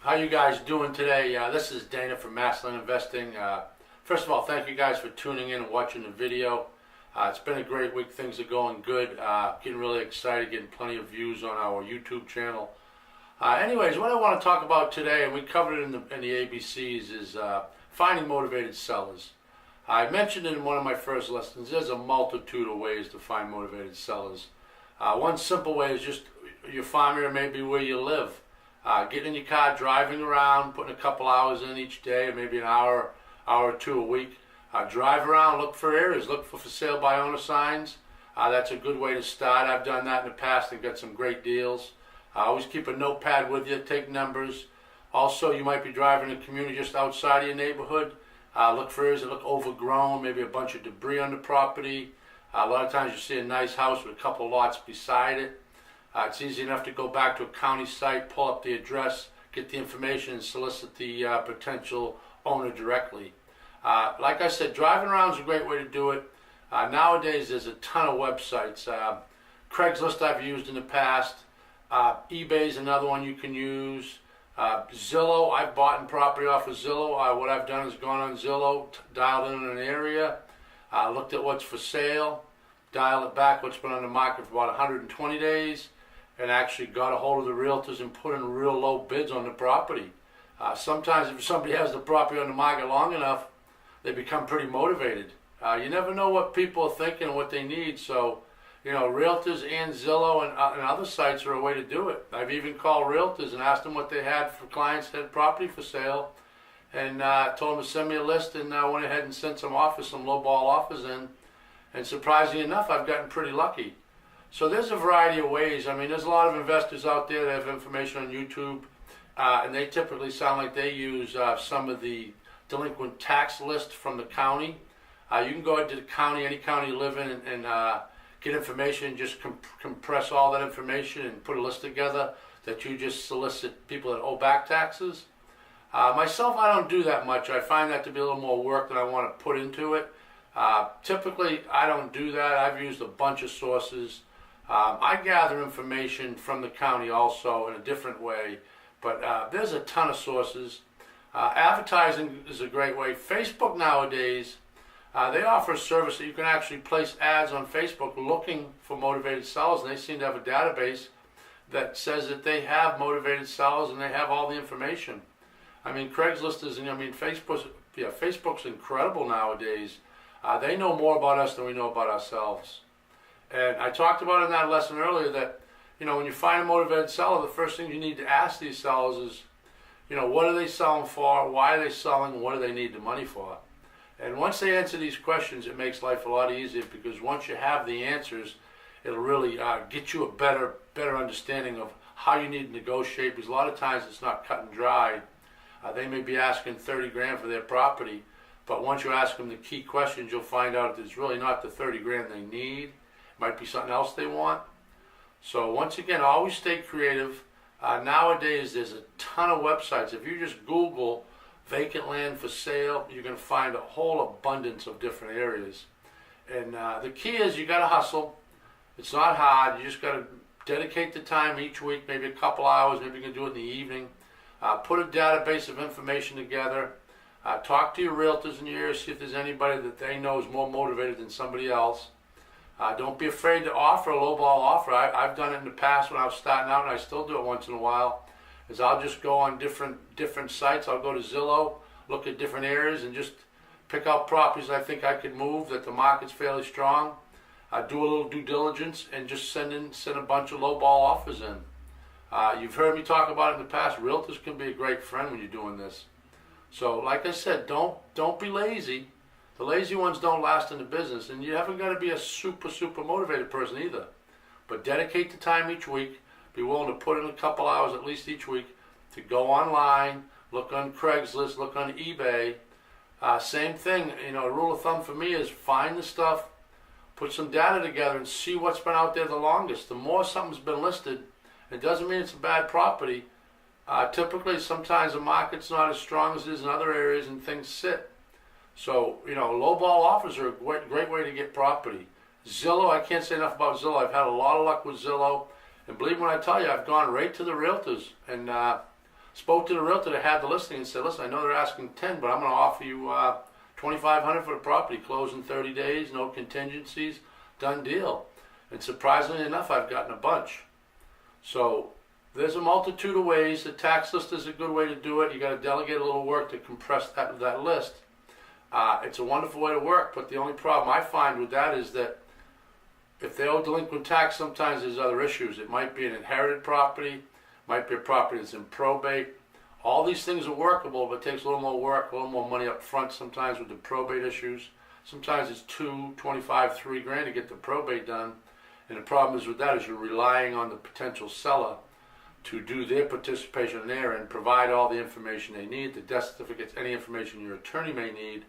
How you guys doing today? This is Dana from Massland Investing. First of all, thank you guys for tuning in and watching the video. It's been a great week. Things are going good. Getting really excited, getting plenty of views on our YouTube channel. Anyways, what I want to talk about today, and we covered it in the ABCs, is finding motivated sellers. I mentioned it in one of my first lessons. There's a multitude of ways to find motivated sellers. One simple way is just your farm area may be where you live. Getting in your car, driving around, putting a couple hours in each day, or maybe an hour or two a week. Drive around, look for areas, look for sale by owner signs. That's a good way to start. I've done that in the past and got some great deals. Always keep a notepad with you, take numbers. Also, you might be driving a community just outside of your neighborhood. Look for areas that look overgrown, maybe a bunch of debris on the property. A lot of times you see a nice house with a couple lots beside it. It's easy enough to go back to a county site, pull up the address, get the information, and solicit the potential owner directly. Like I said, driving around is a great way to do it. Nowadays, there's a ton of websites. Craigslist I've used in the past. eBay is another one you can use. Zillow, I've bought property off of Zillow. What I've done is gone on Zillow, dialed in an area, looked at what's for sale, dialed it back, what's been on the market for about 120 days, and actually got a hold of the realtors and put in real low bids on the property. Sometimes if somebody has the property on the market long enough, they become pretty motivated. You never know what people are thinking and what they need, so realtors and Zillow and other sites are a way to do it. I've even called realtors and asked them what they had for clients that had property for sale, and told them to send me a list, and went ahead and sent some offers, some lowball offers in, and surprisingly enough, I've gotten pretty lucky. So there's a variety of ways. I mean, there's a lot of investors out there that have information on YouTube, and they typically sound like they use some of the delinquent tax list from the county. You can go into the county, any county you live in, and get information, just compress all that information and put a list together that you just solicit people that owe back taxes. Myself, I don't do that much. I find that to be a little more work than I want to put into it. Typically, I don't do that. I've used a bunch of sources. I gather information from the county also in a different way, but there's a ton of sources. Advertising is a great way. Facebook nowadays, they offer a service that you can actually place ads on Facebook looking for motivated sellers, and they seem to have a database that says that they have motivated sellers and they have all the information. I mean, Craigslist is, Facebook's incredible nowadays. They know more about us than we know about ourselves. And I talked about in that lesson earlier that, when you find a motivated seller, the first thing you need to ask these sellers is, what are they selling for? Why are they selling? What do they need the money for? And once they answer these questions, it makes life a lot easier, because once you have the answers, it'll really get you a better understanding of how you need to negotiate, because a lot of times it's not cut and dry. They may be asking 30 grand for their property, but once you ask them the key questions, you'll find out that it's really not the 30 grand they need. It might be something else they want. So once again, always stay creative. Nowadays, there's a ton of websites. If you just Google vacant land for sale, you're going to find a whole abundance of different areas. And the key is you got to hustle. It's not hard. You just got to dedicate the time each week, maybe a couple hours. Maybe you can do it in the evening. Put a database of information together. Talk to your realtors in your area, see if there's anybody that they know is more motivated than somebody else. Don't be afraid to offer a lowball offer. I've done it in the past when I was starting out, and I still do it once in a while. Is I'll just go on different sites. I'll go to Zillow, look at different areas, and just pick out properties I think I could move, that the market's fairly strong. Do a little due diligence and just send a bunch of lowball offers in. You've heard me talk about it in the past. Realtors can be a great friend when you're doing this. So like I said, don't be lazy. The lazy ones don't last in the business, and you haven't got to be a super motivated person either. But dedicate the time each week. Be willing to put in a couple hours at least each week to go online, look on Craigslist, look on eBay. Same thing, a rule of thumb for me is find the stuff, put some data together, and see what's been out there the longest. The more something's been listed, it doesn't mean it's a bad property. Typically, sometimes the market's not as strong as it is in other areas, and things sit. So, lowball offers are a great way to get property. Zillow, I can't say enough about Zillow. I've had a lot of luck with Zillow. And believe me when I tell you, I've gone right to the realtors. And Spoke to the realtor that had the listing and said, listen, I know they're asking 10, but I'm going to offer you $2,500 for the property, close in 30 days, no contingencies, done deal. And surprisingly enough, I've gotten a bunch. So there's a multitude of ways. The tax list is a good way to do it. You got to delegate a little work to compress that list. It's a wonderful way to work, but the only problem I find with that is that if they owe delinquent tax, sometimes there's other issues. It might be an inherited property, might be a property that's in probate. All these things are workable, but it takes a little more work, a little more money up front sometimes with the probate issues. Sometimes it's $2,000, $25,000, $3,000 to get the probate done. And the problem is with that is you're relying on the potential seller to do their participation in there and provide all the information they need, the death certificates, any information your attorney may need.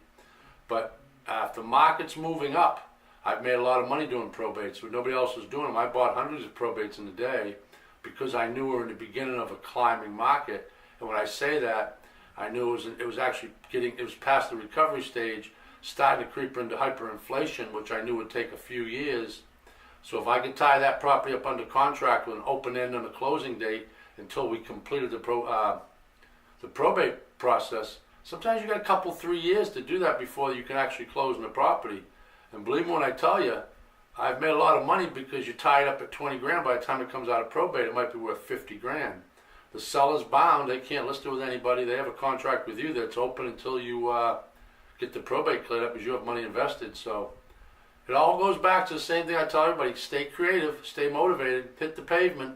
But if the market's moving up, I've made a lot of money doing probates, but nobody else was doing them. I bought hundreds of probates in a day because I knew we were in the beginning of a climbing market. And when I say that, I knew it was past the recovery stage, starting to creep into hyperinflation, which I knew would take a few years. So if I could tie that property up under contract with an open end on the closing date until we completed the probate process, sometimes you got a couple, 3 years to do that before you can actually close on the property. And believe me when I tell you, I've made a lot of money because you tie it up at 20 grand. By the time it comes out of probate, it might be worth 50 grand. The seller's bound. They can't list it with anybody. They have a contract with you that's open until you get the probate cleared up because you have money invested. So it all goes back to the same thing I tell everybody. Stay creative, stay motivated, hit the pavement.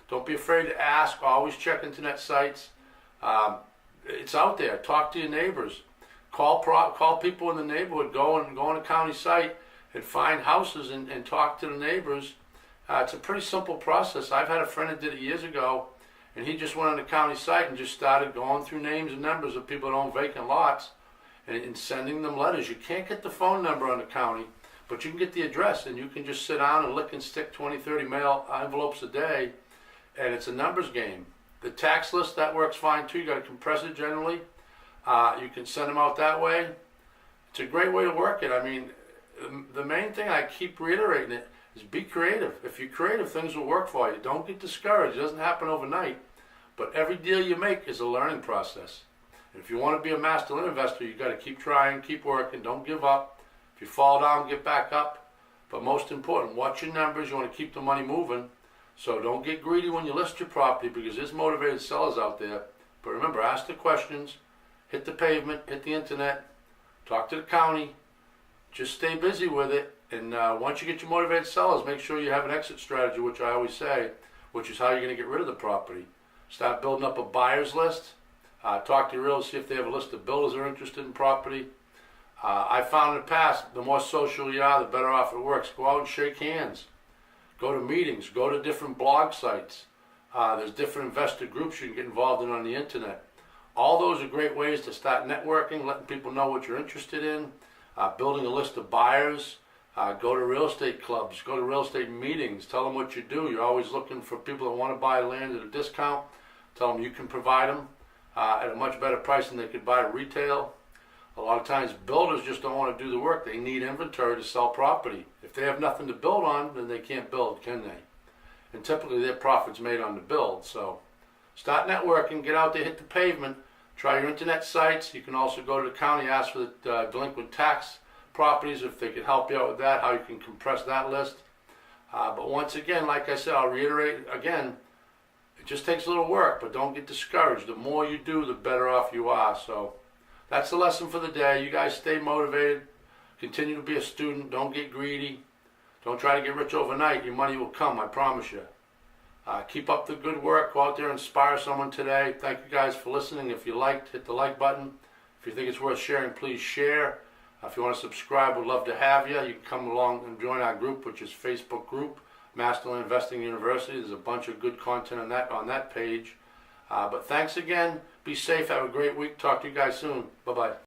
Don't be afraid to ask. Always check internet sites. It's out there. Talk to your neighbors. Call people in the neighborhood. Go on a county site and find houses and talk to the neighbors. It's a pretty simple process. I've had a friend that did it years ago, and he just went on the county site and just started going through names and numbers of people that own vacant lots and sending them letters. You can't get the phone number on the county, but you can get the address, and you can just sit down and lick and stick 20, 30 mail envelopes a day, and it's a numbers game. The tax list, that works fine too. You got to compress it generally. You can send them out that way. It's a great way to work it. I mean, the main thing, I keep reiterating it, is be creative. If you're creative, things will work for you. Don't get discouraged. It doesn't happen overnight. But every deal you make is a learning process. And if you want to be a master loan investor, you've got to keep trying, keep working, don't give up. If you fall down, get back up. But most important, watch your numbers. You want to keep the money moving. So don't get greedy when you list your property because there's motivated sellers out there. But remember, ask the questions, hit the pavement, hit the internet, talk to the county, just stay busy with it. And once you get your motivated sellers, make sure you have an exit strategy, which I always say, which is how you're going to get rid of the property. Start building up a buyer's list. Talk to your realtors, see if they have a list of builders that are interested in property. I found in the past, the more social you are, the better off it works. Go out and shake hands. Go to meetings. Go to different blog sites. There's different investor groups you can get involved in on the internet. All those are great ways to start networking, letting people know what you're interested in, building a list of buyers. Go to real estate clubs. Go to real estate meetings. Tell them what you do. You're always looking for people that want to buy land at a discount. Tell them you can provide them at a much better price than they could buy retail. A lot of times builders just don't want to do the work. They need inventory to sell property. If they have nothing to build on, then they can't build, can they? And typically their profit's made on the build. So start networking, get out there, hit the pavement, try your internet sites. You can also go to the county, ask for the delinquent tax properties if they could help you out with that, how you can compress that list. But once again, like I said, I'll reiterate again, it just takes a little work, but don't get discouraged. The more you do, the better off you are. So that's the lesson for the day. You guys stay motivated. Continue to be a student. Don't get greedy. Don't try to get rich overnight. Your money will come, I promise you. Keep up the good work. Go out there and inspire someone today. Thank you guys for listening. If you liked, hit the like button. If you think it's worth sharing, please share. If you want to subscribe, we'd love to have you. You can come along and join our group, which is Facebook group, Masterland Investing University. There's a bunch of good content on that page. But thanks again. Be safe. Have a great week. Talk to you guys soon. Bye-bye.